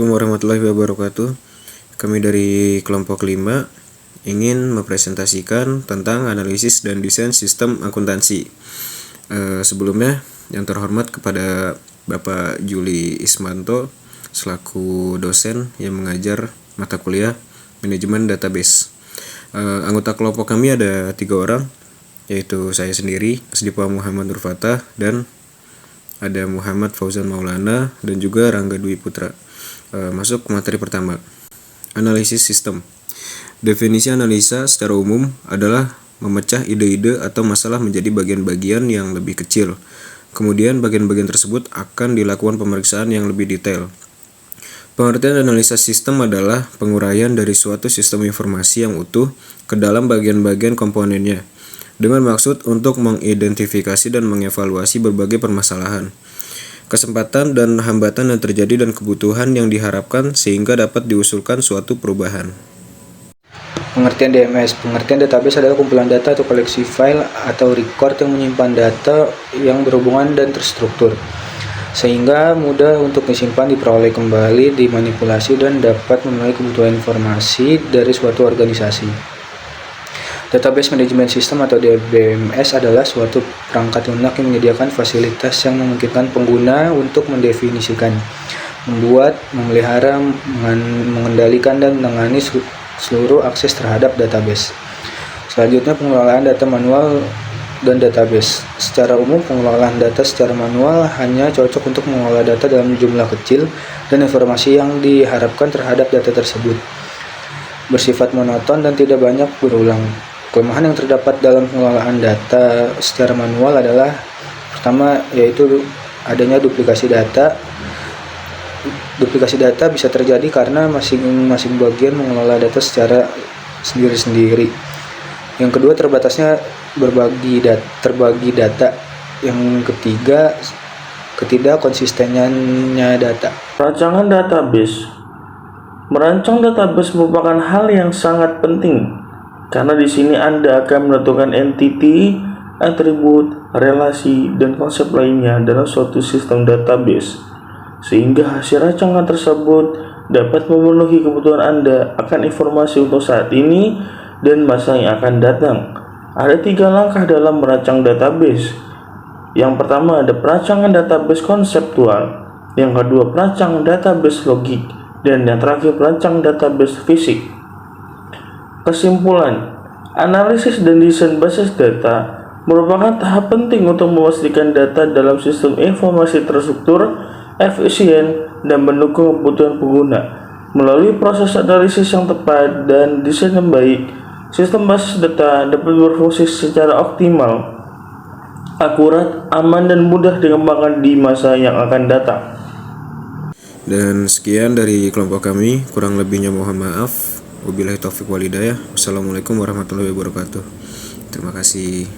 Assalamualaikum warahmatullahi wabarakatuh. Kami dari kelompok 5 ingin mempresentasikan tentang analisis dan desain sistem akuntansi. Sebelumnya, yang terhormat kepada Bapak Juli Ismanto selaku dosen yang mengajar mata kuliah manajemen database. Anggota kelompok kami ada 3 orang, yaitu saya sendiri, Asdipa Muhammad Nurfatah, dan ada Muhammad Fauzan Maulana dan juga Rangga Dwi Putra. Masuk ke materi pertama, analisis sistem. Definisi analisa secara umum adalah memecah ide-ide atau masalah menjadi bagian-bagian yang lebih kecil. Kemudian bagian-bagian tersebut akan dilakukan pemeriksaan yang lebih detail. Pengertian analisa sistem adalah penguraian dari suatu sistem informasi yang utuh ke dalam bagian-bagian komponennya, dengan maksud untuk mengidentifikasi dan mengevaluasi berbagai permasalahan, kesempatan dan hambatan yang terjadi dan kebutuhan yang diharapkan sehingga dapat diusulkan suatu perubahan. Pengertian DMS. Pengertian database adalah kumpulan data atau koleksi file atau record yang menyimpan data yang berhubungan dan terstruktur, sehingga mudah untuk disimpan, diperoleh kembali, dimanipulasi, dan dapat memenuhi kebutuhan informasi dari suatu organisasi. Database Management System atau DBMS adalah suatu perangkat lunak yang menyediakan fasilitas yang memungkinkan pengguna untuk mendefinisikan, membuat, memelihara, mengendalikan, dan menangani seluruh akses terhadap database. Selanjutnya, pengelolaan data manual dan database. Secara umum, pengelolaan data secara manual hanya cocok untuk mengelola data dalam jumlah kecil dan informasi yang diharapkan terhadap data tersebut bersifat monoton dan tidak banyak berulang. Kelemahan yang terdapat dalam pengelolaan data secara manual adalah pertama, yaitu adanya duplikasi data. Duplikasi data bisa terjadi karena masing-masing bagian mengelola data secara sendiri-sendiri. Yang kedua, terbatasnya terbagi data. Yang ketiga, ketidakkonsistenannya data. Rancangan database. Merancang database merupakan hal yang sangat penting karena di sini Anda akan menentukan entity, atribut, relasi, dan konsep lainnya dalam suatu sistem database, sehingga hasil rancangan tersebut dapat memenuhi kebutuhan Anda akan informasi untuk saat ini dan masa yang akan datang. Ada 3 langkah dalam merancang database. Yang pertama ada perancangan database konseptual, yang kedua perancangan database logik, dan yang terakhir perancangan database fisik. Kesimpulan, analisis dan desain basis data merupakan tahap penting untuk memastikan data dalam sistem informasi terstruktur, efisien, dan mendukung kebutuhan pengguna. Melalui proses analisis yang tepat dan desain yang baik, sistem basis data dapat berfungsi secara optimal, akurat, aman, dan mudah dikembangkan di masa yang akan datang. Dan sekian dari kelompok kami, kurang lebihnya mohon maaf. Wabillahi taufiq walhidayah. Wassalamualaikum warahmatullahi wabarakatuh. Terima kasih.